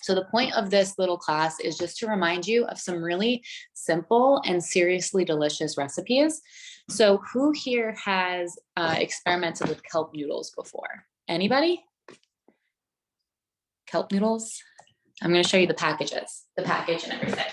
So the point of this little class is just to remind you of some really simple and seriously delicious recipes. So who here has experimented with kelp noodles before? Anybody? Kelp noodles? I'm going to show you the package and everything.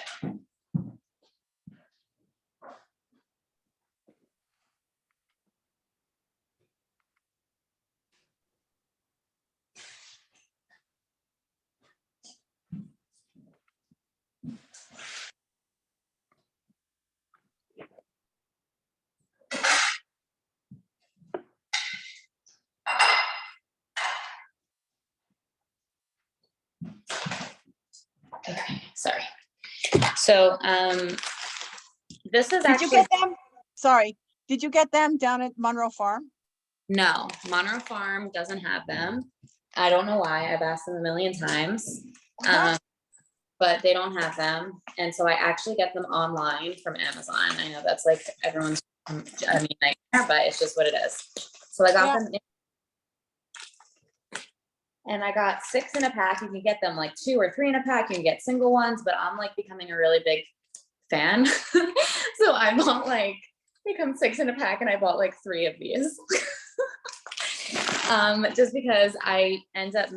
Okay, sorry. So this is actually. Did you get them? Sorry, did you get them down at Monroe Farm? No, Monroe Farm doesn't have them. I don't know why. I've asked them a million times, but they don't have them. And so I actually get them online from Amazon. I know that's like everyone's, nightmare, but it's just what it is. So I got them. And I got 6 in a pack. You can get them like 2 or 3 in a pack. You can get single ones, but I'm like becoming a really big fan. So I bought they come 6 in a pack and I bought like 3 of these. Just because I end up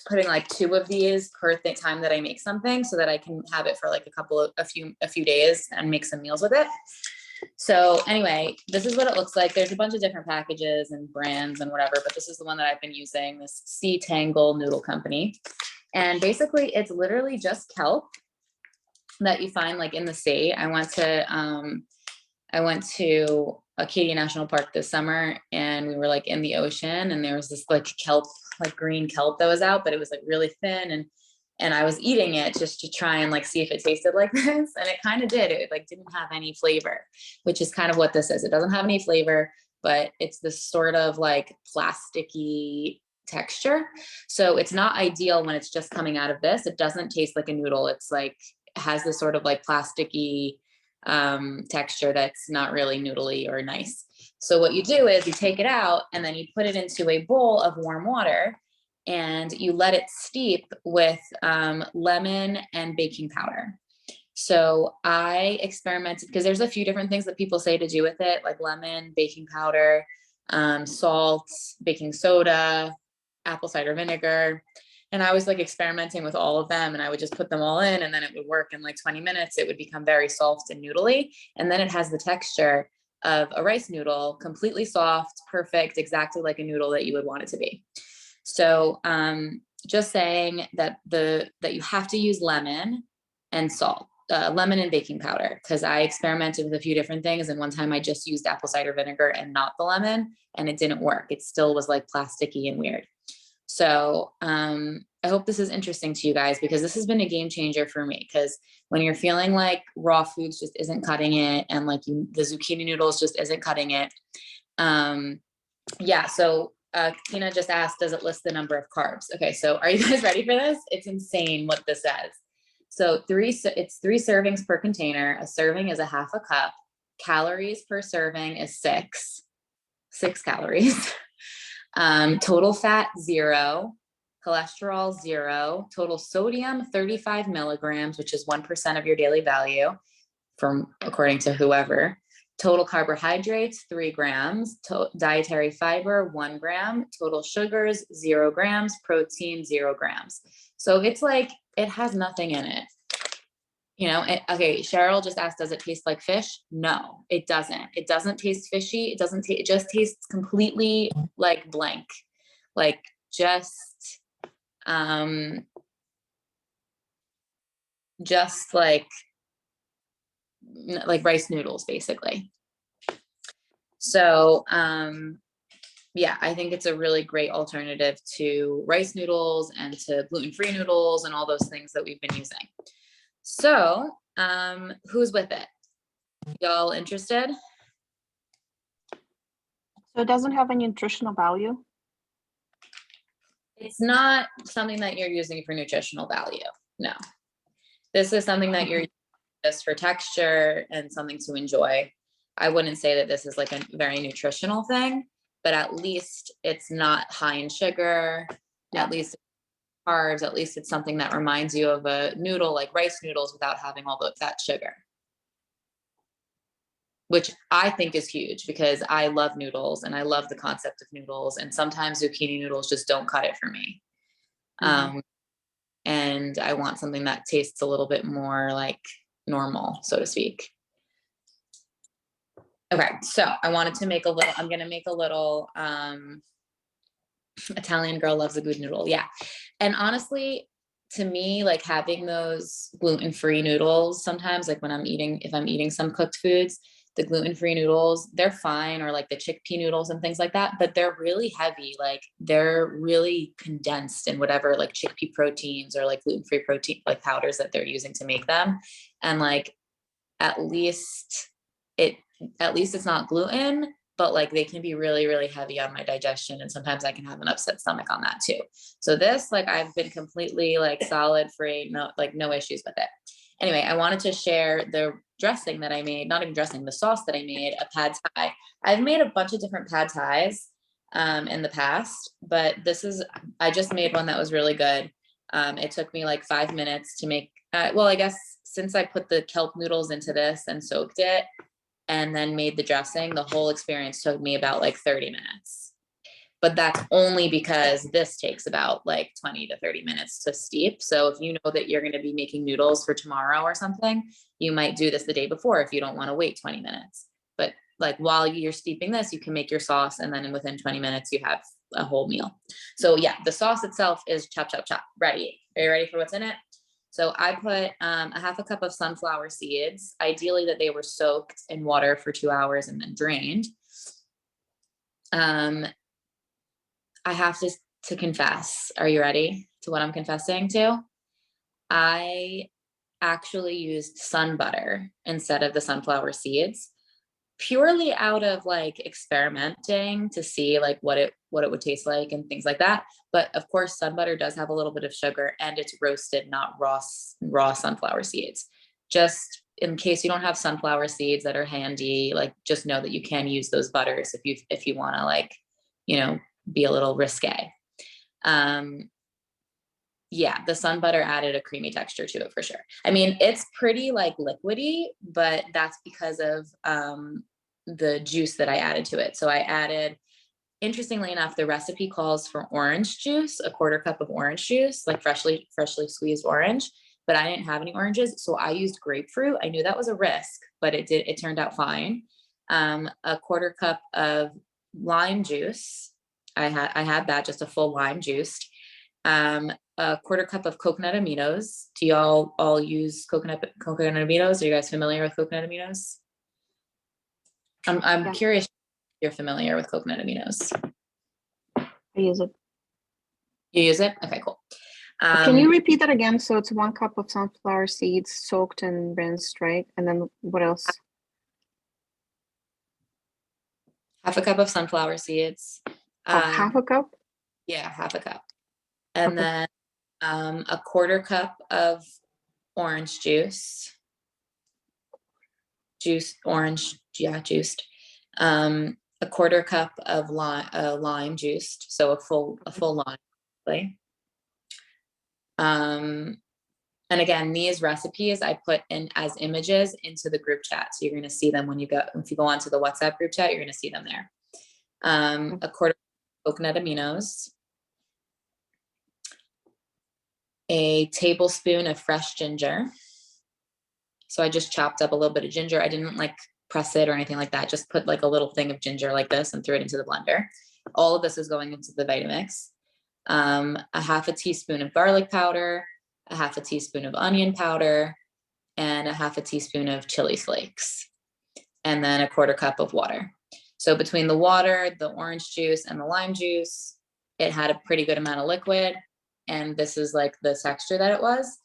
putting like 2 of these per time that I make something so that I can have it for like a few days and make some meals with it. So anyway, this is what it looks like. There's a bunch of different packages and brands and whatever, but this is the one that I've been using, this Sea Tangle Noodle Company. And basically it's literally just kelp that you find like in the sea. I went to Acadia National Park this summer and we were like in the ocean and there was this like kelp, like green kelp that was out, but it was like really thin and I was eating it just to try and like see if it tasted like this. And it kind of did. It like didn't have any flavor, which is kind of what this is. It doesn't have any flavor, but it's this sort of like plasticky texture. So it's not ideal when it's just coming out of this. It doesn't taste like a noodle. It's like, it has this sort of like plasticky texture that's not really noodly or nice. So what you do is you take it out and then you put it into a bowl of warm water and you let it steep with lemon and baking powder. So I experimented because there's a few different things that people say to do with it, like lemon, baking powder, salt, baking soda, apple cider vinegar. And I was like experimenting with all of them and I would just put them all in and then it would work in like 20 minutes. It would become very soft and noodly. And then it has the texture of a rice noodle, completely soft, perfect, exactly like a noodle that you would want it to be. So just saying that you have to use lemon and salt, lemon and baking powder, because I experimented with a few different things. And one time I just used apple cider vinegar and not the lemon and it didn't work. It still was like plasticky and weird. So I hope this is interesting to you guys because this has been a game changer for me because when you're feeling like raw foods just isn't cutting it and like the zucchini noodles just isn't cutting it. So Tina just asked, does it list the number of carbs? Okay, so are you guys ready for this? It's insane what this says. So it's 3 servings per container. A serving is a half a cup. Calories per serving is 6 calories. Total fat, 0. Cholesterol, 0. Total sodium, 35 milligrams, which is 1% of your daily value according to whoever. Total carbohydrates, 3 grams. Dietary fiber, 1 gram. Total sugars, 0 grams. Protein, 0 grams. So it's like, it has nothing in it. Okay, Cheryl just asked, does it taste like fish? No, it doesn't. It doesn't taste fishy. It just tastes completely like blank. Like just like rice noodles, basically. So, I think it's a really great alternative to rice noodles and to gluten-free noodles and all those things that we've been using. So, who's with it? Y'all interested? So it doesn't have any nutritional value? It's not something that you're using for nutritional value. No. This is something that you're using just for texture and something to enjoy. I wouldn't say that this is like a very nutritional thing, but at least it's not high in sugar. Yeah. At least carbs, at least it's something that reminds you of a noodle, like rice noodles, without having all that sugar. Which I think is huge because I love noodles and I love the concept of noodles. And sometimes zucchini noodles just don't cut it for me. And I want something that tastes a little bit more like normal, so to speak. Okay, so I wanted to make I'm going to make a little Italian girl loves a good noodle. Yeah. And honestly, to me, like having those gluten-free noodles sometimes, like if I'm eating some cooked foods, the gluten-free noodles, they're fine, or like the chickpea noodles and things like that, but they're really heavy. Like they're really condensed in whatever like chickpea proteins or like gluten-free protein, like powders that they're using to make them. And like, at least it's not gluten, but like they can be really, really heavy on my digestion. And sometimes I can have an upset stomach on that too. So this, like, I've been completely like solid free, no issues with it. Anyway, I wanted to share the dressing that I made, not even dressing, the sauce that I made, a pad thai. I've made a bunch of different pad thais in the past, but I just made one that was really good. It took me like 5 minutes to make, I guess since I put the kelp noodles into this and soaked it and then made the dressing, the whole experience took me about like 30 minutes. But that's only because this takes about like 20 to 30 minutes to steep. So if you know that you're going to be making noodles for tomorrow or something, you might do this the day before if you don't want to wait 20 minutes. But like while you're steeping this, you can make your sauce, and then within 20 minutes you have a whole meal. So yeah, the sauce itself is chop, chop, chop, ready. Are you ready for what's in it? So I put a half a cup of sunflower seeds, ideally that they were soaked in water for 2 hours and then drained. I have to confess. Are you ready to what I'm confessing to? I actually used sun butter instead of the sunflower seeds, purely out of like experimenting to see like what it would taste like and things like that. But of course, sun butter does have a little bit of sugar, and it's roasted, not raw sunflower seeds. Just in case you don't have sunflower seeds that are handy, like just know that you can use those butters if you want to, like, be a little risque. Yeah, the sun butter added a creamy texture to it for sure. I mean, it's pretty like liquidy, but that's because of the juice that I added to it. So I added, interestingly enough, the recipe calls for orange juice, a quarter cup of orange juice, like freshly squeezed orange, but I didn't have any oranges. So I used grapefruit. I knew that was a risk, but it turned out fine. A quarter cup of lime juice. I had that, just a full lime juiced. A quarter cup of coconut aminos. Do y'all all use coconut aminos? Are you guys familiar with coconut aminos? I'm curious if you're familiar with coconut aminos. I use it. You use it? Okay, cool. Can you repeat that again? So it's 1 cup of sunflower seeds soaked and rinsed, right? And then what else? Half a cup of sunflower seeds. Half a cup? Yeah, half a cup. And then a quarter cup of orange juice. Orange, yeah, juiced. A quarter cup of lime juiced, so a full lime. Right? And again, these recipes I put in as images into the group chat, so you're going to see them if you go onto the WhatsApp group chat, you're going to see them there. A quarter of coconut aminos, a tablespoon of fresh ginger. So I just chopped up a little bit of ginger. I didn't like press it or anything like that. Just put like a little thing of ginger like this and threw it into the blender. All of this is going into the Vitamix. A half a teaspoon of garlic powder, a half a teaspoon of onion powder, and a half a teaspoon of chili flakes, and then a quarter cup of water. So between the water, the orange juice, and the lime juice, it had a pretty good amount of liquid. And this is like the texture that it was.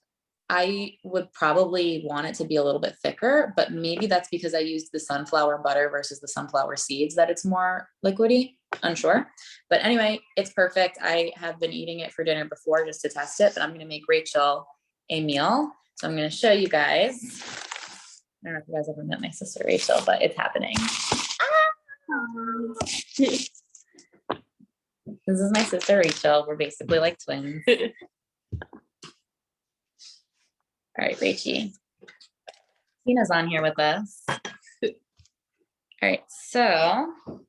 I would probably want it to be a little bit thicker, but maybe that's because I used the sunflower butter versus the sunflower seeds that it's more liquidy. Unsure. But anyway, it's perfect. I have been eating it for dinner before just to test it, but I'm going to make Rachel a meal. So I'm going to show you guys. I don't know if you guys ever met my sister Rachel, but it's happening. This is my sister Rachel. We're basically like twins. All right, Rachie. Tina's on here with us. All right, so I'm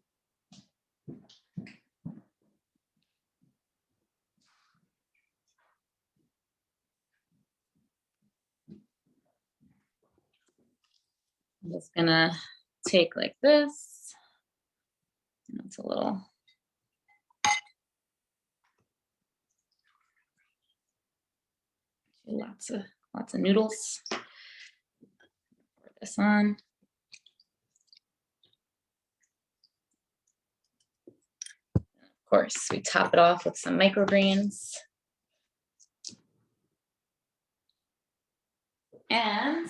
just gonna take like this. It's a little. Lots of noodles. Pour this on. Of course, we top it off with some microgreens. And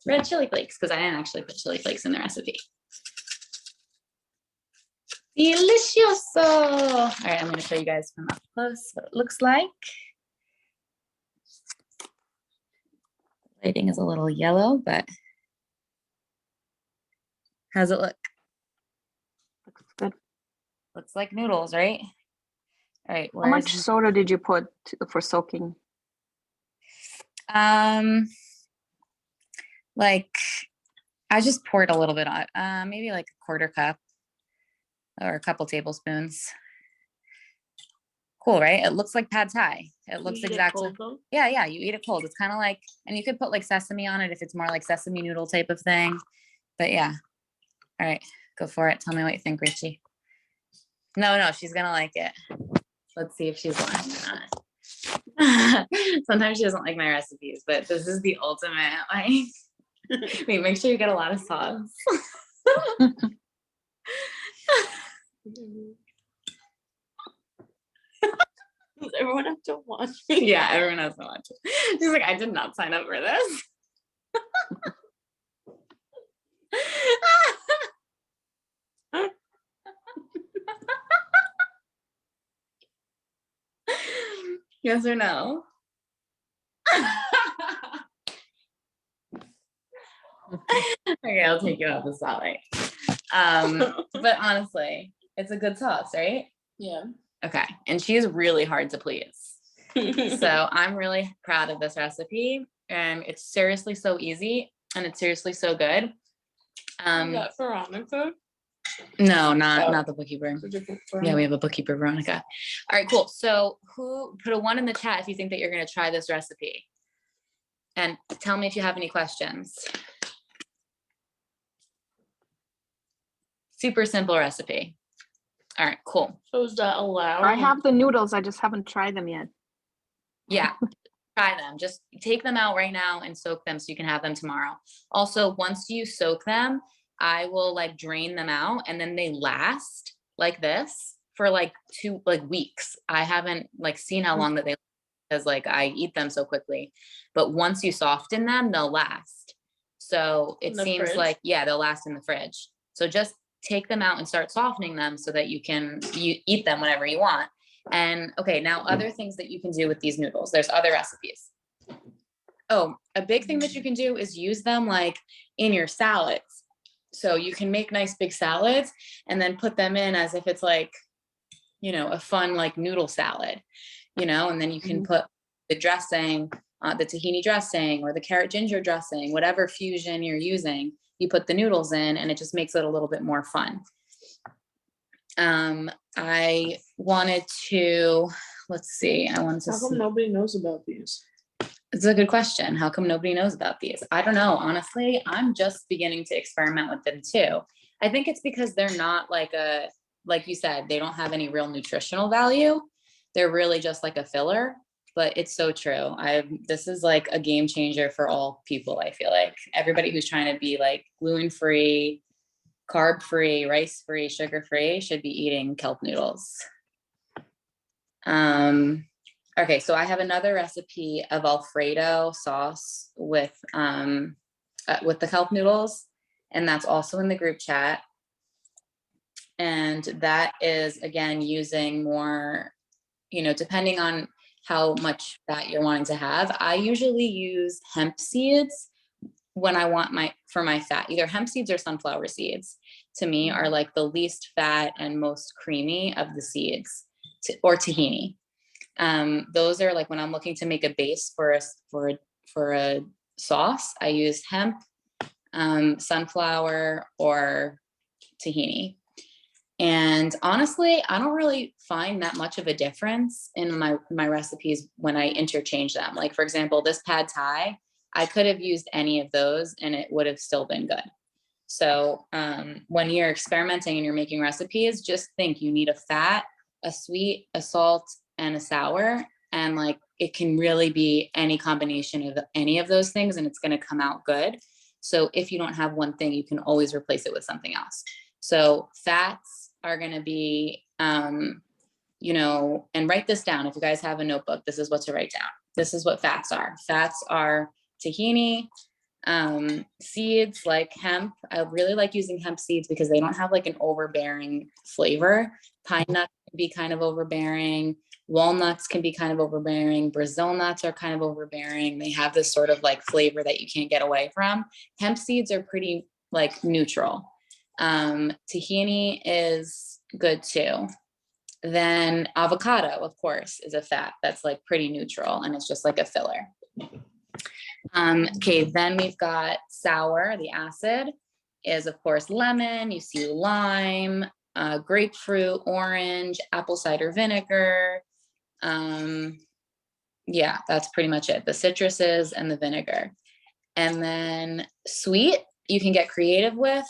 red chili flakes, because I didn't actually put chili flakes in the recipe. Delicioso. All right, I'm going to show you guys from up close what it looks like. Lighting is a little yellow, but how's it look? Looks good. Looks like noodles, right? All right. How much soda did you put for soaking? Like I just poured a little bit on, maybe like a quarter cup or a couple tablespoons. Cool, right? It looks like pad thai. It looks exactly. Yeah, you eat it cold. It's kind of like, and you could put like sesame on it if it's more like sesame noodle type of thing. But yeah. All right, go for it. Tell me what you think, Richie. No, she's gonna like it. Let's see if she's lying or not. Sometimes she doesn't like my recipes, but this is the ultimate. Like, wait, make sure you get a lot of sauce. Does everyone have to watch me? Yeah, everyone has to watch it. She's like, I did not sign up for this. Yes or no? Okay, I'll take you out the spotlight. But honestly, it's a good sauce, right? Yeah. Okay, and she's really hard to please. So I'm really proud of this recipe, and it's seriously so easy, and it's seriously so good. Is that Veronica? No, not the bookkeeper. Veronica. Yeah, we have a bookkeeper, Veronica. All right, cool. So who put a 1 in the chat if you think that you're going to try this recipe, and tell me if you have any questions. Super simple recipe. All right, cool. So is that allowed? I have the noodles. I just haven't tried them yet. Yeah, try them. Just take them out right now and soak them so you can have them tomorrow. Also, once you soak them, I will like drain them out, and then they last like this for like 2 weeks. I haven't like seen how long that they, because like I eat them so quickly, but once you soften them, they'll last. So it seems fridge? like, yeah, they'll last in the fridge. So just take them out and start softening them so that you eat them whenever you want. And okay, now other things that you can do with these noodles, there's other recipes. Oh, a big thing that you can do is use them like in your salads. So you can make nice big salads and then put them in as if it's like, you know, a fun like noodle salad, you know, and then you can put the dressing, the tahini dressing or the carrot ginger dressing, whatever fusion you're using, you put the noodles in, and it just makes it a little bit more fun. I wanted to, let's see, I wanted to How come see. nobody knows about these? It's a good question. How come nobody knows about these? I don't know. Honestly, I'm just beginning to experiment with them too. I think it's because they're not like like you said, they don't have any real nutritional value. They're really just like a filler, but it's so true. This is like a game changer for all people. I feel like everybody who's trying to be like gluten-free, carb-free, rice-free, sugar-free should be eating kelp noodles. Okay, so I have another recipe of Alfredo sauce with the kelp noodles, and that's also in the group chat. And that is, again, using more, you know, depending on how much fat you're wanting to have. I usually use hemp seeds when I want for my fat, either hemp seeds or sunflower seeds, to me are like the least fat and most creamy of the seeds, or tahini. Those are like when I'm looking to make a base for a sauce, I use hemp, sunflower, or tahini. And honestly, I don't really find that much of a difference in my recipes when I interchange them. Like, for example, this pad thai, I could have used any of those and it would have still been good. So when you're experimenting and you're making recipes, just think you need a fat, a sweet, a salt, and a sour. And like, it can really be any combination of any of those things and it's going to come out good. So if you don't have one thing, you can always replace it with something else. So fats are going to be, you know, and write this down. If you guys have a notebook, this is what to write down. This is what fats are. Fats are tahini, seeds like hemp. I really like using hemp seeds because they don't have like an overbearing flavor. Pine nuts can be kind of overbearing. Walnuts can be kind of overbearing. Brazil nuts are kind of overbearing. They have this sort of like flavor that you can't get away from. Hemp seeds are pretty like neutral. Tahini is good too. Then avocado, of course, is a fat that's like pretty neutral and it's just like a filler. Okay, then we've got sour. The acid is, of course, lemon. You see lime, grapefruit, orange, apple cider vinegar. Yeah, that's pretty much it. The citruses and the vinegar. And then sweet, you can get creative with.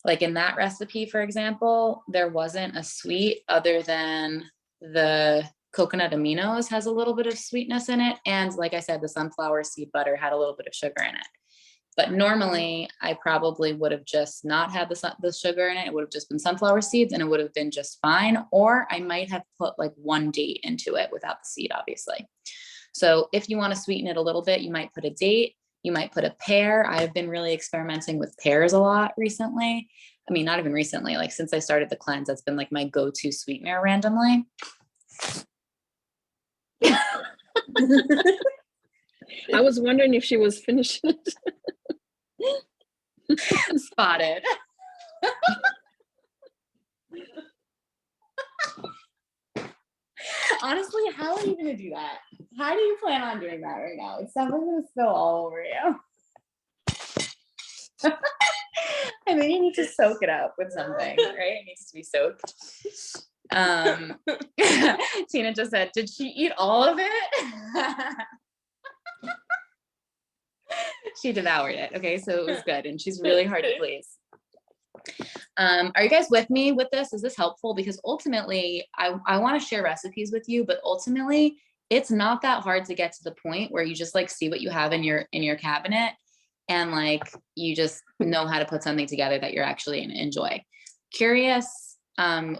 Like in that recipe, for example, there wasn't a sweet other than the coconut aminos has a little bit of sweetness in it. And like I said, the sunflower seed butter had a little bit of sugar in it. But normally I probably would have just not had the sugar in it. It would have just been sunflower seeds and it would have been just fine. Or I might have put like one date into it without the seed, obviously. So if you want to sweeten it a little bit, you might put a date. You might put a pear. I've been really experimenting with pears a lot recently. I mean, not even recently, like since I started the cleanse, that's been like my go-to sweetener randomly. I was wondering if she was finished. Spotted. Honestly, how are you going to do that? How do you plan on doing that right now? It's something going to spill all over you. I think you need to soak it up with something, right? It needs to be soaked. Tina just said, did she eat all of it? She devoured it. Okay, so it was good. And she's really hard to please. Are you guys with me with this? Is this helpful? Because ultimately, I want to share recipes with you, but ultimately, it's not that hard to get to the point where you just like see what you have in your cabinet and like you just know how to put something together that you're actually gonna enjoy. Curious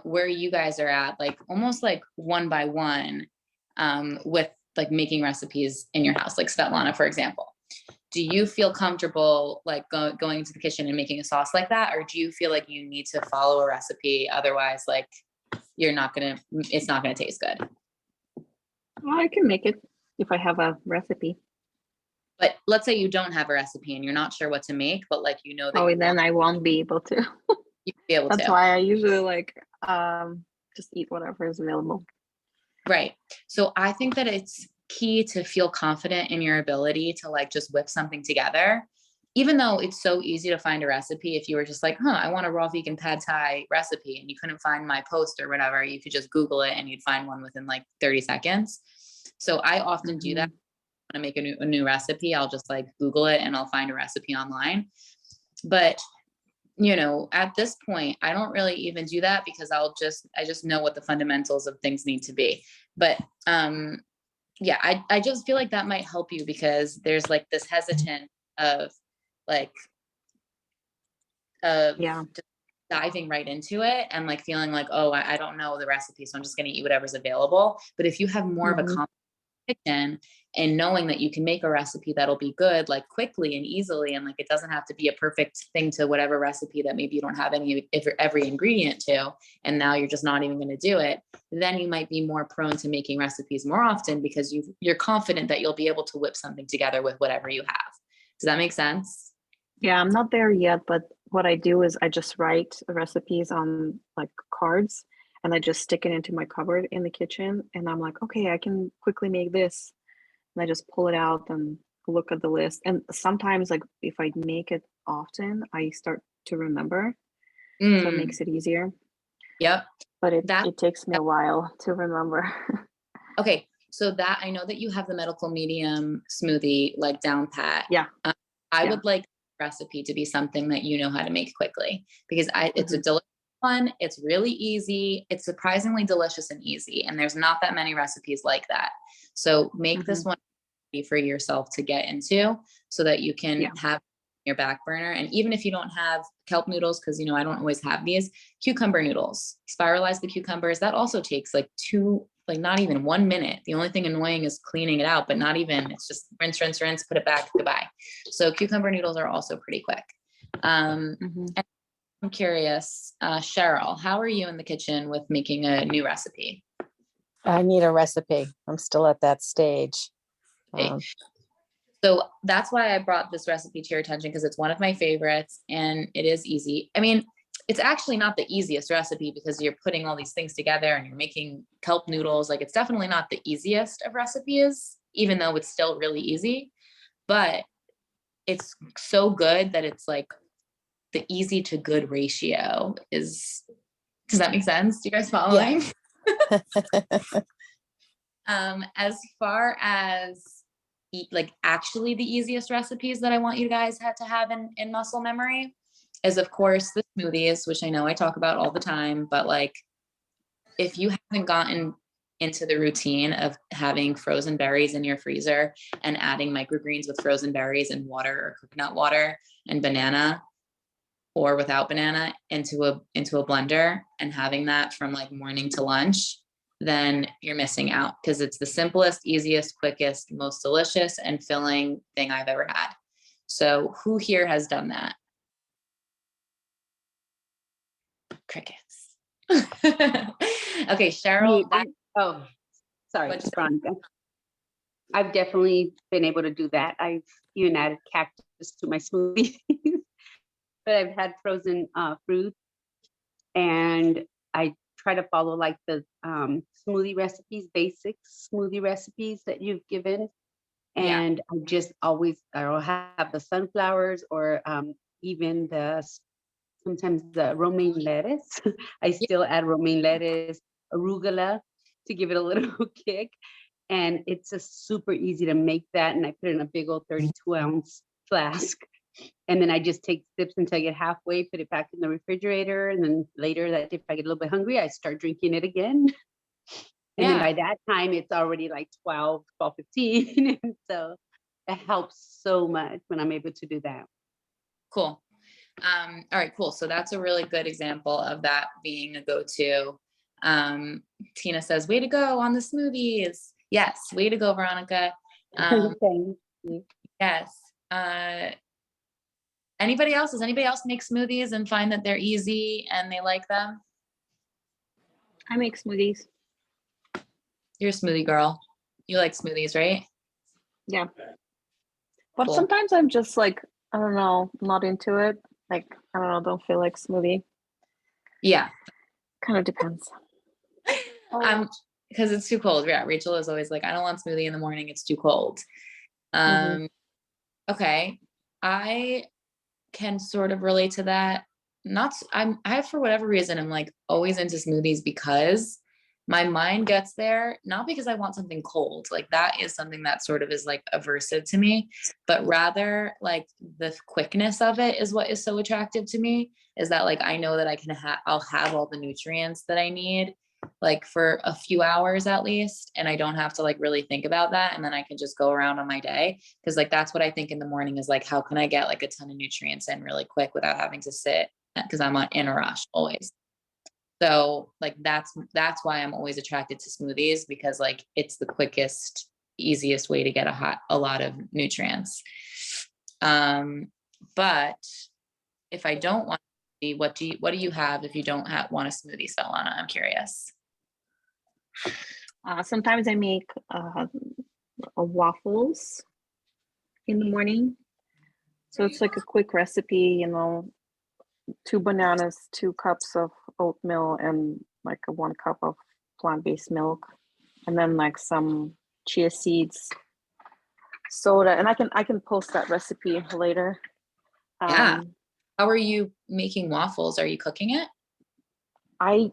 where you guys are at, like almost like one by one with like making recipes in your house, like Svetlana, for example. Do you feel comfortable like going into the kitchen and making a sauce like that? Or do you feel like you need to follow a recipe? Otherwise, like it's not going to taste good. Well, I can make it if I have a recipe. But let's say you don't have a recipe and you're not sure what to make, but like, you know, that then I won't be able to. you'll be able That's to. why I usually like just eat whatever is available. Right. So I think that it's key to feel confident in your ability to like just whip something together, even though it's so easy to find a recipe. If you were just like, I want a raw vegan pad thai recipe and you couldn't find my post or whatever, you could just Google it and you'd find one within like 30 seconds. So I often do that. When I make a new recipe, I'll just like Google it and I'll find a recipe online. But you know, at this point, I don't really even do that because I just know what the fundamentals of things need to be. But yeah, I just feel like that might help you because there's like this hesitant of like, just diving right into it and like feeling like, oh, I don't know the recipe, so I'm just going to eat whatever's available. But if you have more of a kitchen and knowing that you can make a recipe that'll be good, like quickly and easily, and like it doesn't have to be a perfect thing to whatever recipe that maybe you don't have every ingredient to, and now you're just not even going to do it, then you might be more prone to making recipes more often because you're confident that you'll be able to whip something together with whatever you have. Does that make sense? Yeah, I'm not there yet, but what I do is I just write recipes on like cards and I just stick it into my cupboard in the kitchen. And I'm like, okay, I can quickly make this. And I just pull it out and look at the list. And sometimes, like, if I make it often, I start to remember. So it Mm, makes it easier. yep. But That it takes me a while to remember. okay. So that I know that you have the medical medium smoothie like down pat. Yeah. I Yeah. would like recipe to be something that you know how to make quickly because it's a Mhm. delicious one. It's really easy. It's surprisingly delicious and easy. And there's not that many recipes like that. So make this Mhm. one easy for yourself to get into so that you can Yeah. have your back burner. And even if you don't have kelp noodles, because I don't always have these, cucumber noodles, spiralize the cucumbers. That also takes like not even 1 minute. The only thing annoying is cleaning it out, but not even, it's just rinse, rinse, rinse, put it back, goodbye. So cucumber noodles are also pretty quick. Mhm. And I'm curious, Cheryl, how are you in the kitchen with making a new recipe? I need a recipe. I'm still at that stage. Okay. So that's why I brought this recipe to your attention because it's one of my favorites and it is easy. I mean, it's actually not the easiest recipe because you're putting all these things together and you're making kelp noodles. Like it's definitely not the easiest of recipes, even though it's still really easy, but it's so good that it's like the easy to good ratio is, does that make sense? Do you guys following? As far as like actually the easiest recipes that I want you guys to have in muscle memory is of course the smoothies, which I know I talk about all the time, but like if you haven't gotten into the routine of having frozen berries in your freezer and adding microgreens with frozen berries and water or coconut water and banana or without banana into a blender and having that from like morning to lunch, then you're missing out because it's the simplest, easiest, quickest, most delicious and filling thing I've ever had. So who here has done that? Crickets. Okay, Cheryl. Oh, sorry, What'd you say? Veronica. I've definitely been able to do that. I've even added cactus to my smoothies, but I've had frozen fruit, and I try to follow like the smoothie recipes, basic smoothie recipes that you've given, Yeah. and I just always I'll have the sunflowers or even sometimes the romaine lettuce. I still add romaine lettuce, arugula to give it a little kick. And it's just super easy to make that. And I put it in a big old 32-ounce flask. And then I just take sips until I get halfway, put it back in the refrigerator. And then later that if I get a little bit hungry, I start drinking it again. And then by that time, it's already like 12:15. And so it helps so much when I'm able to do that. Cool. All right, cool. So that's a really good example of that being a go-to. Tina says, way to go on the smoothies. Yes, way to go, Veronica. Thank you. Yes. Anybody else? Does anybody else make smoothies and find that they're easy and they like them? I make smoothies. You're a smoothie girl. You like smoothies, right? Yeah. But Cool. sometimes I'm just like, I don't know, not into it. Like, I don't know, don't feel like smoothie. Yeah. Kind of depends. Because it's too cold. Yeah. Rachel is always like, I don't want smoothie in the morning. It's too cold. Okay. I can sort of relate to that. For whatever reason, I'm like always into smoothies because my mind gets there, not because I want something cold. Like that is something that sort of is like aversive to me, but rather like the quickness of it is what is so attractive to me, is that like I know that I'll have all the nutrients that I need like for a few hours at least, and I don't have to like really think about that, and then I can just go around on my day, because like that's what I think in the morning is like, how can I get like a ton of nutrients in really quick without having to sit, because I'm in a rush always. So like that's why I'm always attracted to smoothies, because like it's the quickest, easiest way to get a lot of nutrients. But if I don't want to, what do you have if you don't want a smoothie, Solana? I'm curious. Sometimes I make waffles in the morning. So it's like a quick recipe, 2 bananas, 2 cups of oatmeal, and like a 1 cup of plant-based milk, and then like some chia seeds, soda, and I can post that recipe later. Yeah. How are you making waffles? Are you cooking it? I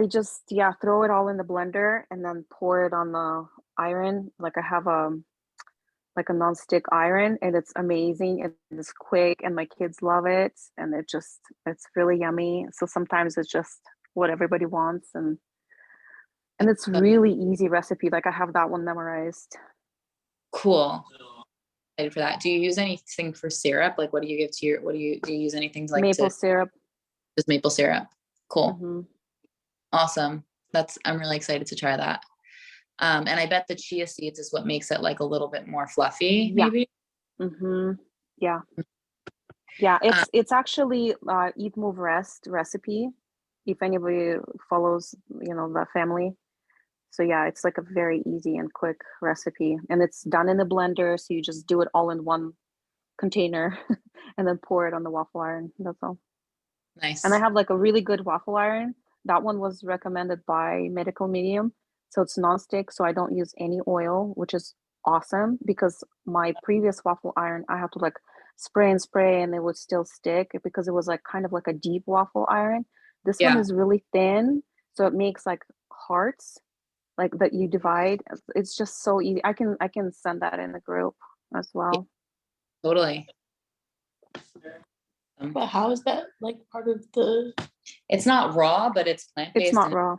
just throw it all in the blender and then pour it on the iron. Like I have like a non-stick iron, and it's amazing and it's quick, and my kids love it, and it's really yummy. So sometimes it's just what everybody wants, and it's really easy recipe. Like I have that one memorized. Cool. Excited for that. Do you use anything for syrup? Like what do you give to your, do you use anything like Maple syrup. just maple syrup? Cool. Mm-hmm. Awesome. I'm really excited to try that. And I bet the chia seeds is what makes it like a little bit more fluffy, maybe. Mm-hmm. Yeah. It's actually Eat Move Rest recipe. If anybody follows, that family. So yeah, it's like a very easy and quick recipe, and it's done in the blender. So you just do it all in one container and then pour it on the waffle iron. That's all. Nice. And I have like a really good waffle iron. That one was recommended by Medical Medium. So it's nonstick, so I don't use any oil, which is awesome, because my previous waffle iron, I have to like spray and it would still stick, because it was like kind of like a deep waffle iron. This one is really thin, so it makes like hearts, like that you divide. It's just so easy. I can send that in the group as well. Totally. But how is that like part of the? It's not raw, but it's plant-based. It's not raw.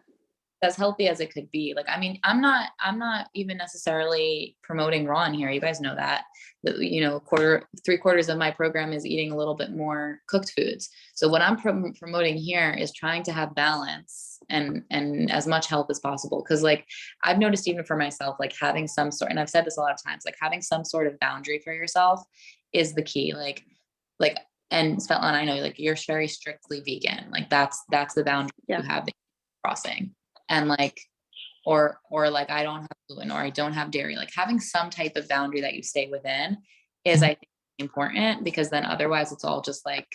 As healthy as it could be. Like, I mean, I'm not even necessarily promoting raw in here. You guys know that, 3/4 of my program is eating a little bit more cooked foods. So what I'm promoting here is trying to have balance and as much health as possible. Cause like I've noticed even for myself, like having some sort, and I've said this a lot of times, like having some sort of boundary for yourself is the key. Like, and Svetlana, I know like you're very strictly vegan. Like that's the boundary you have that you're crossing. And like, or like, I don't have gluten, or I don't have dairy, like having some type of boundary that you stay within is, I think, important, because then otherwise it's all just like,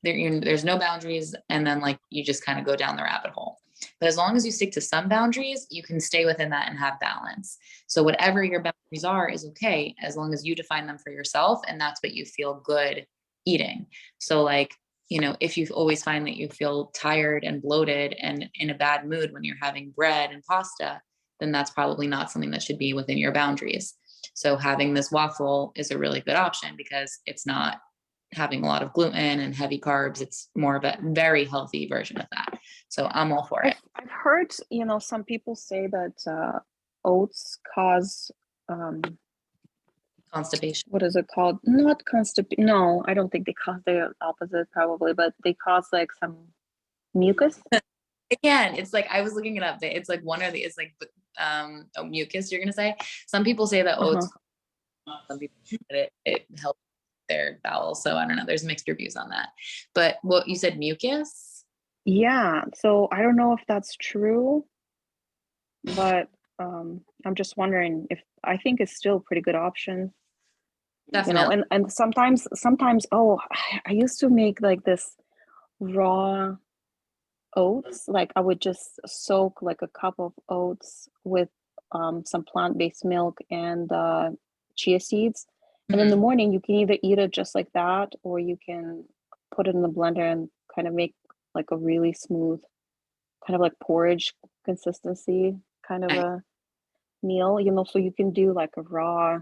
there's no boundaries. And then like, you just kind of go down the rabbit hole. But as long as you stick to some boundaries, you can stay within that and have balance. So whatever your boundaries are is okay, as long as you define them for yourself. And that's what you feel good eating. So like, if you always find that you feel tired and bloated and in a bad mood when you're having bread and pasta, then that's probably not something that should be within your boundaries. So having this waffle is a really good option, because it's not having a lot of gluten and heavy carbs. It's more of a very healthy version of that. So I'm all for it. I've heard, some people say that oats cause Constipation. What is it called? Not constipation. No, I don't think they cause the opposite, probably, but they cause like some mucus. Again, it's like, I was looking it up. It's like it's like mucus, you're gonna say. Some people say that oats, some people say that it helps their bowels. So I don't know. There's mixed reviews on that. But what you said, mucus? Yeah. So I don't know if that's true, but I'm just wondering if, I think it's still a pretty good option. Definitely. And sometimes, I used to make like this raw oats. Like I would just soak like a cup of oats with some plant-based milk and chia seeds. And in the morning, you can either eat it just like that, or you can put it in the blender and kind of make like a really smooth, kind of like porridge consistency kind of a meal, so you can do like a raw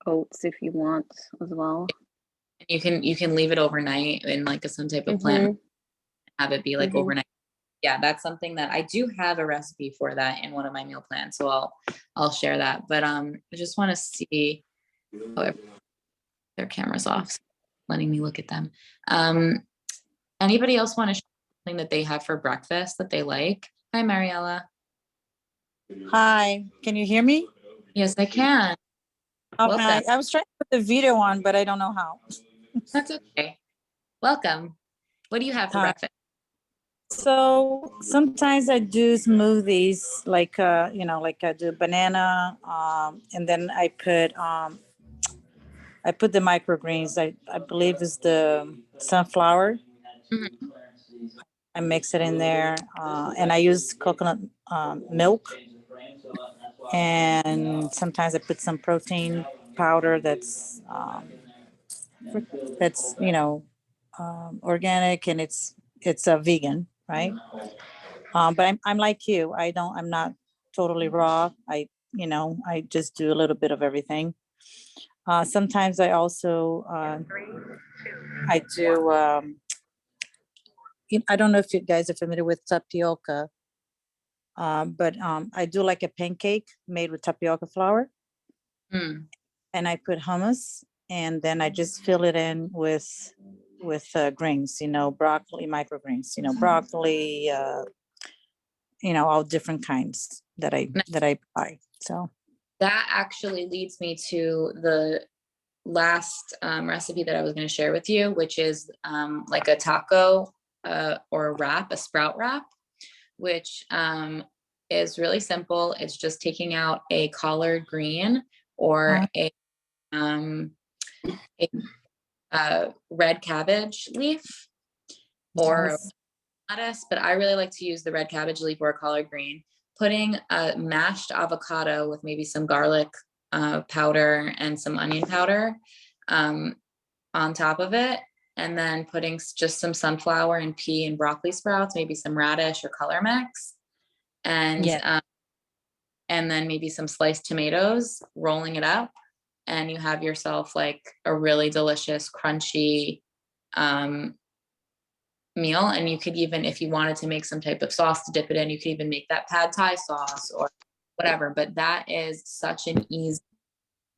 oats if you want as well. You can leave it overnight in like some type of plant, have it be like overnight. Yeah, that's something that I do have a recipe for that in one of my meal plans. So I'll share that. But I just want to see, their cameras off, so letting me look at them. Anybody else want to share something that they have for breakfast that they like? Hi, Mariella. Hi, can you hear me? Yes, I can. Okay, I was trying to put the video on, but I don't know how. That's okay. Welcome. What do you have for breakfast? So sometimes I do smoothies, like like I do banana, and then I put I put the microgreens. I believe is the sunflower. Mhm. I mix it in there, and I use coconut milk. And sometimes I put some protein powder that's organic, and it's a vegan, right? But I'm like you. I'm not totally raw. I just do a little bit of everything. Sometimes I also I do. I don't know if you guys are familiar with tapioca, but I do like a pancake made with tapioca flour, Mm. and I put hummus, and then I just fill it in with greens, broccoli, microgreens, broccoli, all different kinds that I buy. So That actually leads me to the last recipe that I was going to share with you, which is like a taco or a wrap, a sprout wrap, which is really simple. It's just taking out a collard green or um, a red cabbage leaf or yes. lettuce, but I really like to use the red cabbage leaf or collard green. Putting a mashed avocado with maybe some garlic powder and some onion powder on top of it, and then putting just some sunflower and pea and broccoli sprouts, maybe some radish or color mix, and Yeah. and then maybe some sliced tomatoes, rolling it up, and you have yourself like a really delicious, crunchy meal. And you could even, if you wanted to make some type of sauce to dip it in, you could even make that pad thai sauce or whatever. But that is such an easy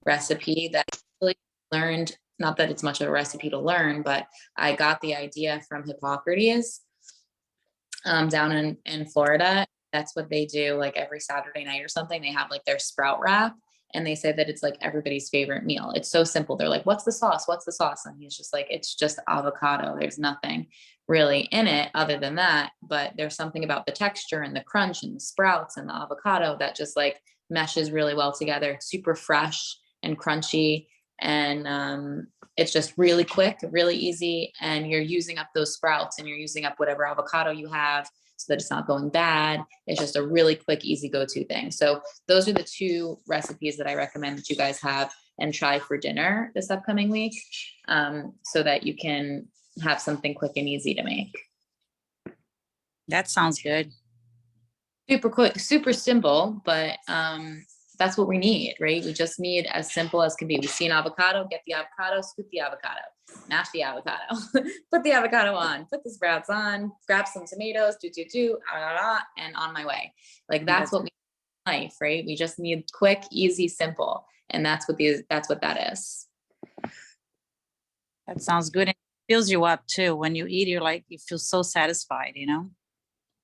recipe that I really learned, not that it's much of a recipe to learn, but I got the idea from Hippocrates down in Florida. That's what they do like every Saturday night or something. They have like their sprout wrap, and they say that it's like everybody's favorite meal. It's so simple. They're like, what's the sauce? What's the sauce? And he's just like, it's just avocado. There's nothing really in it other than that. But there's something about the texture and the crunch and the sprouts and the avocado that just like meshes really well together. It's super fresh and crunchy. And it's just really quick, really easy. And you're using up those sprouts and you're using up whatever avocado you have so that it's not going bad. It's just a really quick, easy go-to thing. So those are the two recipes that I recommend that you guys have and try for dinner this upcoming week, so that you can have something quick and easy to make. That sounds good. Super quick, super simple, but that's what we need, right? We just need as simple as can be. We see an avocado, get the avocado, scoop the avocado, mash the avocado, put the avocado on, put the sprouts on, grab some tomatoes, and on my way. Like that's what we need in life, right? We just need quick, easy, simple. And that's what that is. That sounds good. It fills you up too. When you eat, you feel so satisfied,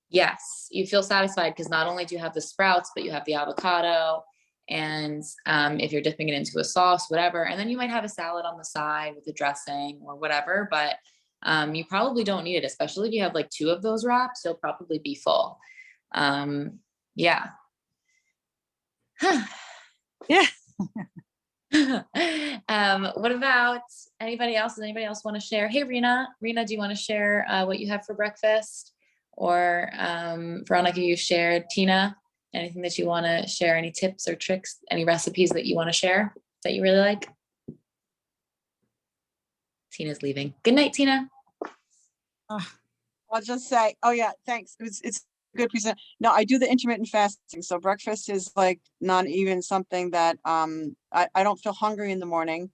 Yes, you feel satisfied because not only do you have the sprouts, but you have the avocado. And if you're dipping it into a sauce, whatever, and then you might have a salad on the side with a dressing or whatever, but you probably don't need it, especially if you have like 2 of those wraps, you'll probably be full. Yeah. Yeah. What about anybody else? Does anybody else want to share? Hey, Rena, do you want to share what you have for breakfast? Or Veronica, you shared. Tina, anything that you want to share? Any tips or tricks? Any recipes that you want to share that you really like? Tina's leaving. Good night, Tina. I'll just say, oh yeah, thanks. It's a good present. No, I do the intermittent fasting. So breakfast is like not even something that I don't feel hungry in the morning,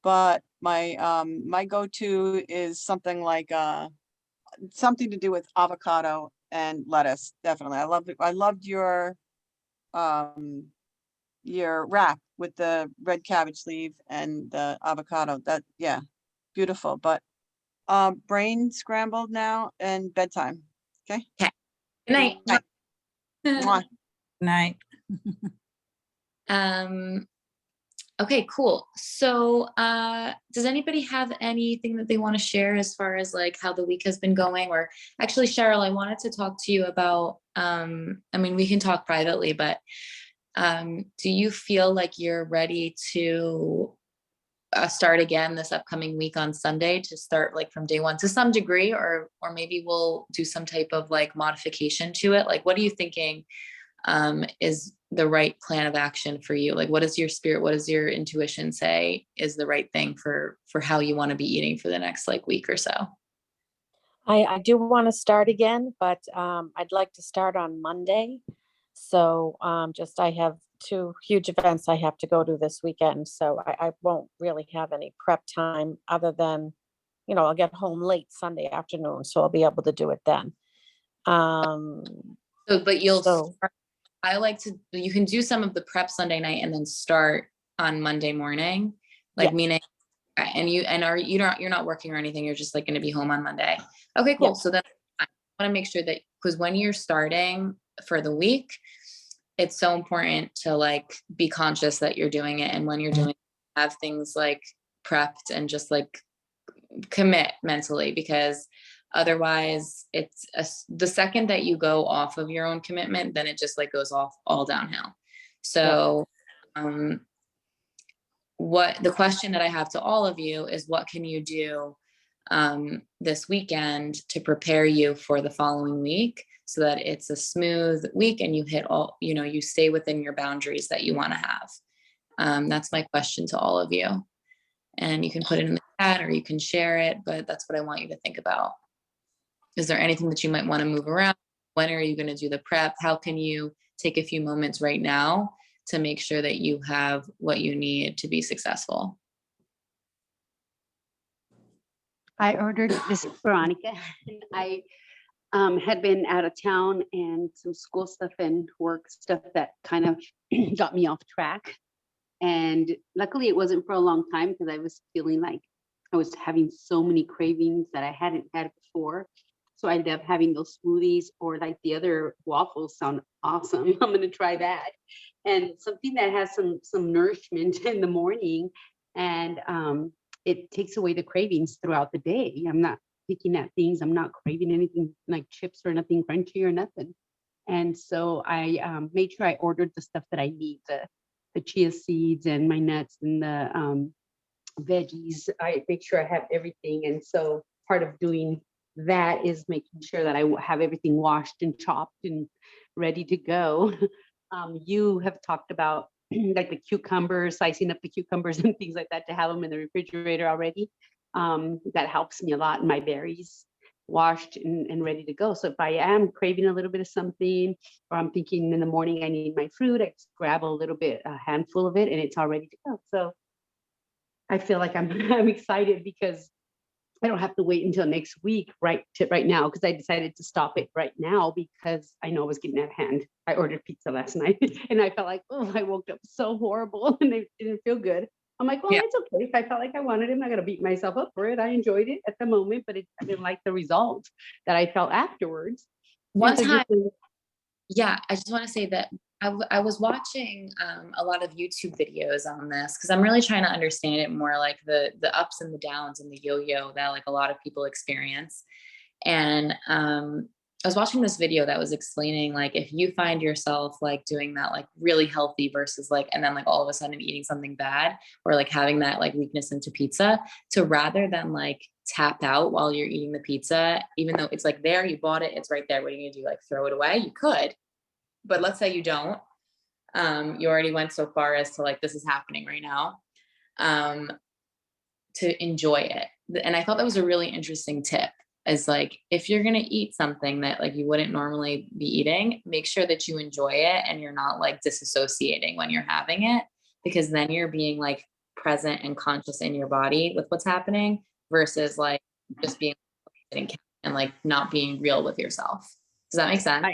but my go-to is something like something to do with avocado and lettuce. Definitely. I loved your wrap with the red cabbage leaf and the avocado. That, yeah, beautiful. But brain scrambled now and bedtime. Okay. Okay. Good night. Night. Mwah. Night. Okay, cool. So does anybody have anything that they want to share as far as like how the week has been going? Or actually, Cheryl, I wanted to talk to you about, I mean, we can talk privately, but do you feel like you're ready to start again this upcoming week on Sunday to start like from day one to some degree, or maybe we'll do some type of like modification to it? Like, what are you thinking is the right plan of action for you? Like, what is your spirit, what does your intuition say is the right thing for how you want to be eating for the next like week or so? I do want to start again, but I'd like to start on Monday. So just I have 2 huge events I have to go to this weekend, so I won't really have any prep time other than, I'll get home late Sunday afternoon, so I'll be able to do it then. But you'll So start, I like to, you can do some of the prep Sunday night and then start on Monday morning, like yes, meaning, and you're not working or anything, you're just like going to be home on Monday. Okay, cool. yep, So then I want to make sure that, because when you're starting for the week, it's so important to like be conscious that you're doing it. And when you're doing it, have things like prepped and just like commit mentally, because otherwise the second that you go off of your own commitment, then it just like goes off all downhill. So what the question that I have to all of you is, what can you do this weekend to prepare you for the following week so that it's a smooth week and you hit all, you stay within your boundaries that you want to have? That's my question to all of you. And you can put it in the chat or you can share it, but that's what I want you to think about. Is there anything that you might want to move around? When are you going to do the prep? How can you take a few moments right now to make sure that you have what you need to be successful? I ordered this, Veronica. I had been out of town and some school stuff and work stuff that kind of got me off track. And luckily it wasn't for a long time, because I was feeling like I was having so many cravings that I hadn't had before. So I ended up having those smoothies, or like the other waffles sound awesome. I'm going to try that. And something that has some nourishment in the morning, and it takes away the cravings throughout the day. I'm not picking at things. I'm not craving anything like chips or nothing crunchy or nothing. And so I made sure I ordered the stuff that I need, the chia seeds and my nuts and the veggies. I make sure I have everything. And so part of doing that is making sure that I have everything washed and chopped and ready to go. You have talked about like the cucumbers, slicing up the cucumbers and things like that to have them in the refrigerator already. That helps me a lot. My berries washed and ready to go. So if I am craving a little bit of something, or I'm thinking in the morning I need my fruit, I just grab a little bit, a handful of it, and it's all ready to go. So I feel like I'm excited because I don't have to wait until next week right now, because I decided to stop it right now because I know I was getting out of hand. I ordered pizza last night and I felt like, oh, I woke up so horrible and it didn't feel good. I'm like, well, it's okay. If I felt like I wanted it, I'm not going to beat myself up for it. I enjoyed it at the moment, but I didn't like the result that I felt afterwards. One time, yeah, I just want to say that I was watching a lot of YouTube videos on this because I'm really trying to understand it more, like the ups and the downs and the yo-yo that like a lot of people experience. And I was watching this video that was explaining, like, if you find yourself like doing that, like really healthy versus like, and then like all of a sudden eating something bad, or like having that like weakness into pizza, to rather than like tap out while you're eating the pizza, even though it's like there, you bought it, it's right there. What are you gonna do? Like throw it away? You could, but let's say you don't. You already went so far as to like, this is happening right now, to enjoy it. And I thought that was a really interesting tip, is like, if you're going to eat something that like you wouldn't normally be eating, make sure that you enjoy it and you're not like disassociating when you're having it, because then you're being like present and conscious in your body with what's happening versus like just being and like not being real with yourself. Does that make sense?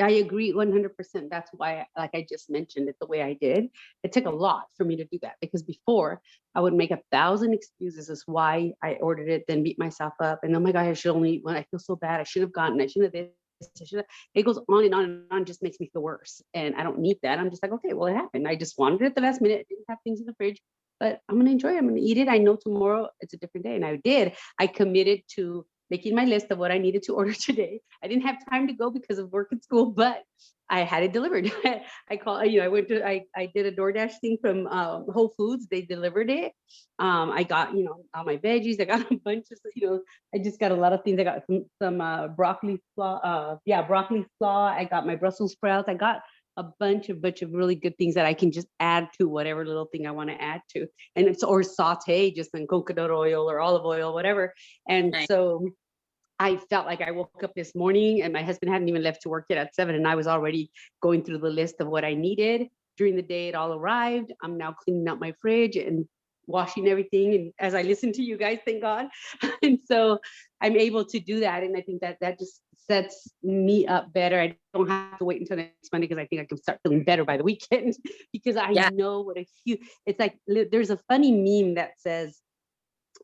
I agree 100%. That's why, like I just mentioned it the way I did. It took a lot for me to do that, because before I would make 1,000 excuses as why I ordered it, then beat myself up. And oh my God, I should only eat one. I feel so bad. I should have gotten, I shouldn't have this. It goes on and on and on, just makes me feel worse. And I don't need that. I'm just like, okay, well, it happened. I just wanted it at the last minute. I didn't have things in the fridge, but I'm going to enjoy it. I'm going to eat it. I know tomorrow it's a different day. And I did. I committed to making my list of what I needed to order today. I didn't have time to go because of work and school, but I had it delivered. I called, I went to, I did a DoorDash thing from Whole Foods. They delivered it. I got, all my veggies. I got a bunch of, I just got a lot of things. I got some broccoli slaw. Broccoli slaw. I got my Brussels sprouts. I got a bunch of really good things that I can just add to whatever little thing I want to add to. And it's, or saute just in coconut oil or olive oil, whatever. And Nice. so I felt like I woke up this morning and my husband hadn't even left to work yet at 7. And I was already going through the list of what I needed. During the day, it all arrived. I'm now cleaning out my fridge and washing everything. And as I listen to you guys, thank God. And so I'm able to do that. And I think that just sets me up better. I don't have to wait until next Monday because I think I can start feeling better by the weekend because I know what a huge, it's like, there's a funny meme that says,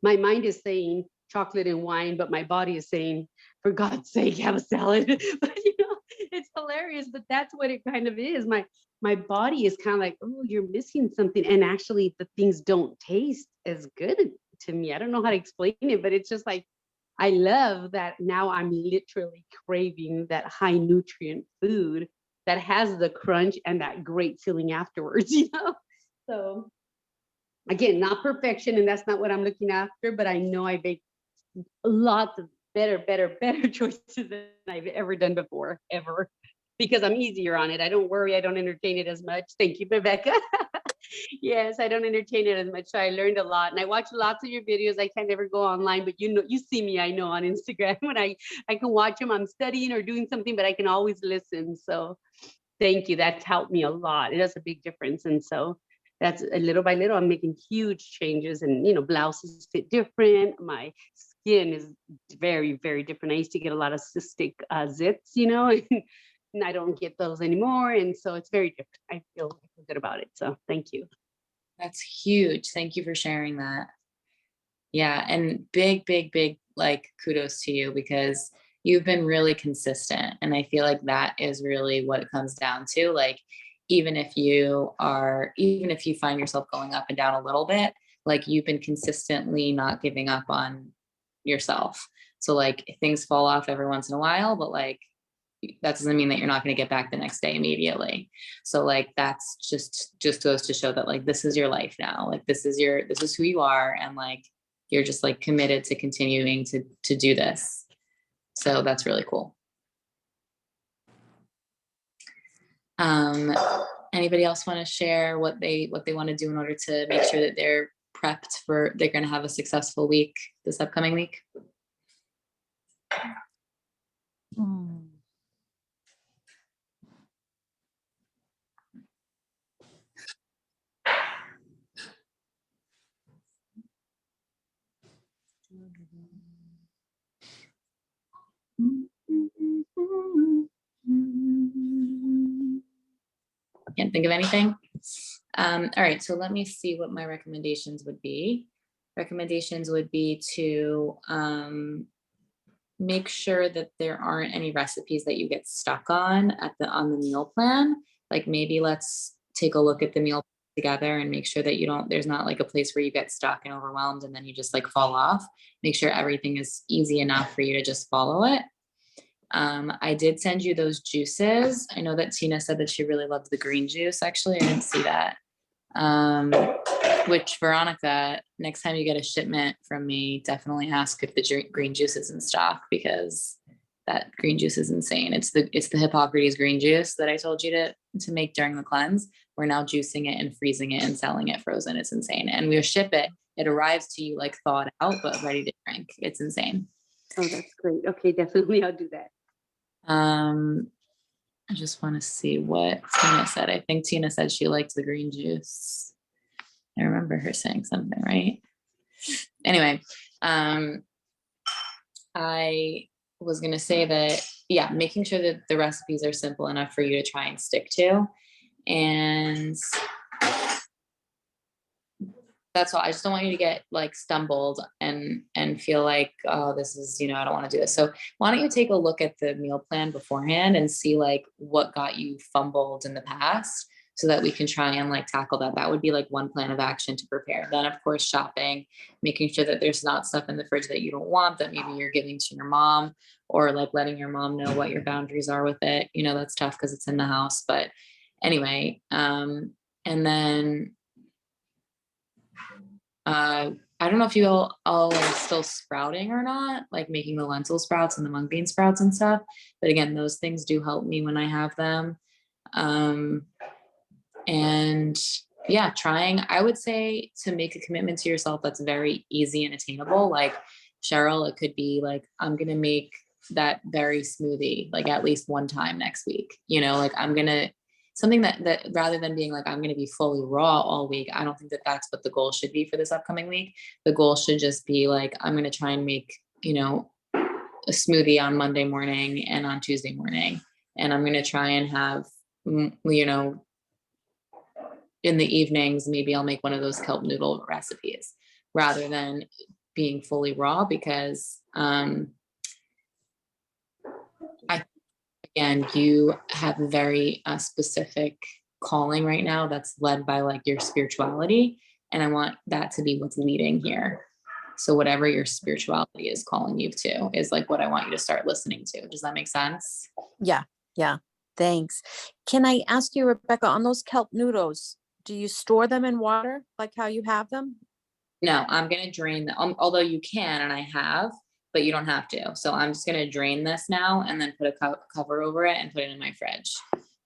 my mind is saying chocolate and wine, but my body is saying, for God's sake, have a salad. But it's hilarious, but that's what it kind of is. My body is kind of like, oh, you're missing something. And actually the things don't taste as good to me. I don't know how to explain it, but it's just like, I love that now I'm literally craving that high nutrient food that has the crunch and that great feeling afterwards, So again, not perfection, and that's not what I'm looking after, but I know I make lots of better choices than I've ever done before, ever, because I'm easier on it. I don't worry, I don't entertain it as much. Thank you, Rebecca. Yes, I don't entertain it as much. So I learned a lot, and I watch lots of your videos. I can't ever go online, but you see me, I know on Instagram when I can watch them. I'm studying or doing something, but I can always listen. So thank you. That's helped me a lot. It does a big difference. And so that's little by little, I'm making huge changes, and blouses fit different. My skin is very, very different. I used to get a lot of cystic zits, and I don't get those anymore. And so it's very different. I feel good about it. So thank you. That's huge. Thank you for sharing that. Yeah. And big, like kudos to you because you've been really consistent. And I feel like that is really what it comes down to. Like, even if you find yourself going up and down a little bit, like you've been consistently not giving up on yourself. So like things fall off every once in a while, but like, that doesn't mean that you're not going to get back the next day immediately. So like, that's just goes to show that like, this is your life now. Like, this is who you are. And like, you're just like committed to continuing to do this. So that's really cool. Anybody else want to share what they want to do in order to make sure that they're prepped they're going to have a successful week this upcoming week? Can't think of anything. All right, so let me see what my recommendations would be. Recommendations would be to make sure that there aren't any recipes that you get stuck on the meal plan. Like maybe let's take a look at the meal together and make sure that there's not like a place where you get stuck and overwhelmed and then you just like fall off. Make sure everything is easy enough for you to just follow it. I did send you those juices. I know that Tina said that she really loved the green juice. Actually, I didn't see that. Which Veronica, next time you get a shipment from me, definitely ask if the green juice is in stock because that green juice is insane. It's the Hippocrates green juice that I told you to make during the cleanse. We're now juicing it and freezing it and selling it frozen. It's insane. And we'll ship it. It arrives to you like thawed out, but ready to drink. It's insane. Oh, that's great. Okay, definitely I'll do that. I just want to see what Tina said. I think Tina said she liked the green juice. I remember her saying something, right? Anyway, I was going to say that, yeah, making sure that the recipes are simple enough for you to try and stick to. And that's all. I just don't want you to get like stumbled and feel like, oh, this is, I don't want to do this. So why don't you take a look at the meal plan beforehand and see like what got you fumbled in the past so that we can try and like tackle that. That would be like one plan of action to prepare. Then of course, shopping, making sure that there's not stuff in the fridge that you don't want, that maybe you're giving to your mom, or like letting your mom know what your boundaries are with it. You know, that's tough because it's in the house, but anyway, and then I don't know if you all are still sprouting or not, like making the lentil sprouts and the mung bean sprouts and stuff. But again, those things do help me when I have them. And yeah, trying, I would say, to make a commitment to yourself that's very easy and attainable. Like Cheryl, it could be like, I'm going to make that berry smoothie like at least one time next week. You know, like I'm going to, something that rather than being like, I'm going to be fully raw all week. I don't think that that's what the goal should be for this upcoming week. The goal should just be like, I'm going to try and make, you know, a smoothie on Monday morning and on Tuesday morning. And I'm going to try and have, you know, in the evenings, maybe I'll make one of those kelp noodle recipes rather than being fully raw, because again, you have a very specific calling right now that's led by like your spirituality. And I want that to be what's leading here. So whatever your spirituality is calling you to is like what I want you to start listening to. Does that make sense? Yeah. Thanks. Can I ask you, Rebecca, on those kelp noodles, do you store them in water like how you have them? No, I'm going to drain them. Although you can, and I have, but you don't have to. So I'm just going to drain this now and then put a cover over it and put it in my fridge.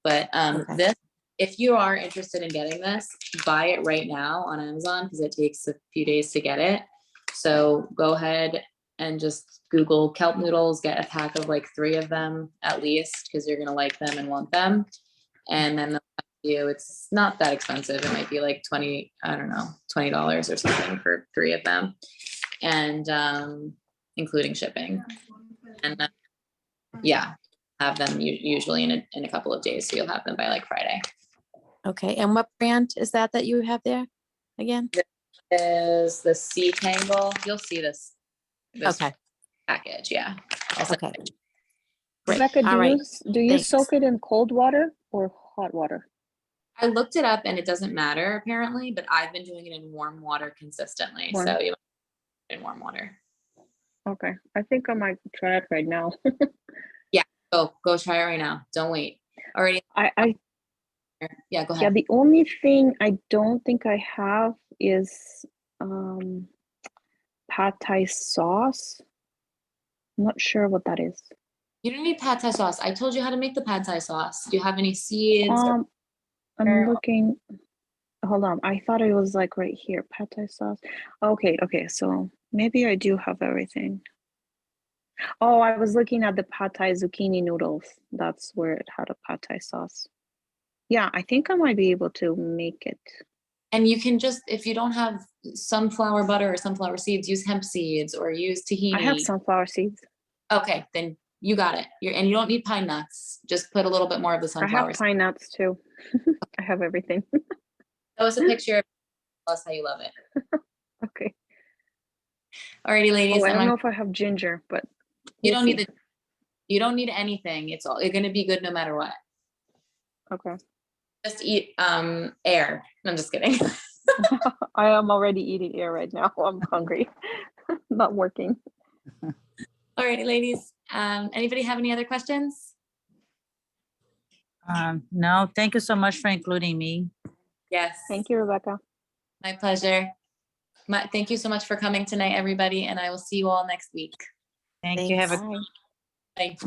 But Okay. this, if you are interested in getting this, buy it right now on Amazon because it takes a few days to get it. So go ahead and just Google kelp noodles, get a pack of like 3 of them at least, because you're going to like them and want them. And then it's not that expensive. It might be like $20 or something for 3 of them. And including shipping. And yeah, have them usually in a couple of days. So you'll have them by like Friday. Okay. And what brand is that you have there again? Is the Sea Tangle. You'll see this Okay. package. Yeah. I'll send Okay. it. Great. Rebecca, All right. do you Thanks. soak it in cold water or hot water? I looked it up and it doesn't matter apparently, but I've been doing it in warm water consistently. Warm. So you in warm water. Okay, I think I might try it right now. Yeah, go try it right now. Don't wait. Already. Yeah, go Yeah, ahead. the only thing I don't think I have is pad thai sauce. I'm not sure what that is. You don't need pad thai sauce. I told you how to make the pad thai sauce. Do you have any seeds? I'm looking. Hold on, I thought it was like right here, pad thai sauce. Okay, so maybe I do have everything. Oh, I was looking at the pad thai zucchini noodles. That's where it had a pad thai sauce. Yeah, I think I might be able to make it. And you can just, if you don't have sunflower butter or sunflower seeds, use hemp seeds or use tahini. I have sunflower seeds. Okay, then you got it. And you don't need pine nuts. Just put a little bit more of the I sunflower have pine nuts too. I have everything. Show us a picture. Tell us how you love it. Okay. Alrighty, ladies. Oh, I don't know if I have ginger, but you don't need you don't need anything. It's going to be good no matter what. Okay. Just eat air. I'm just kidding. I am already eating air right now. I'm hungry. Not working. Alrighty, ladies. Anybody have any other questions? No, thank you so much for including me. Yes. Thank you, Rebecca. My pleasure. Thank you so much for coming tonight, everybody, and I will see you all next week. Thank you. Have a Bye. Bye.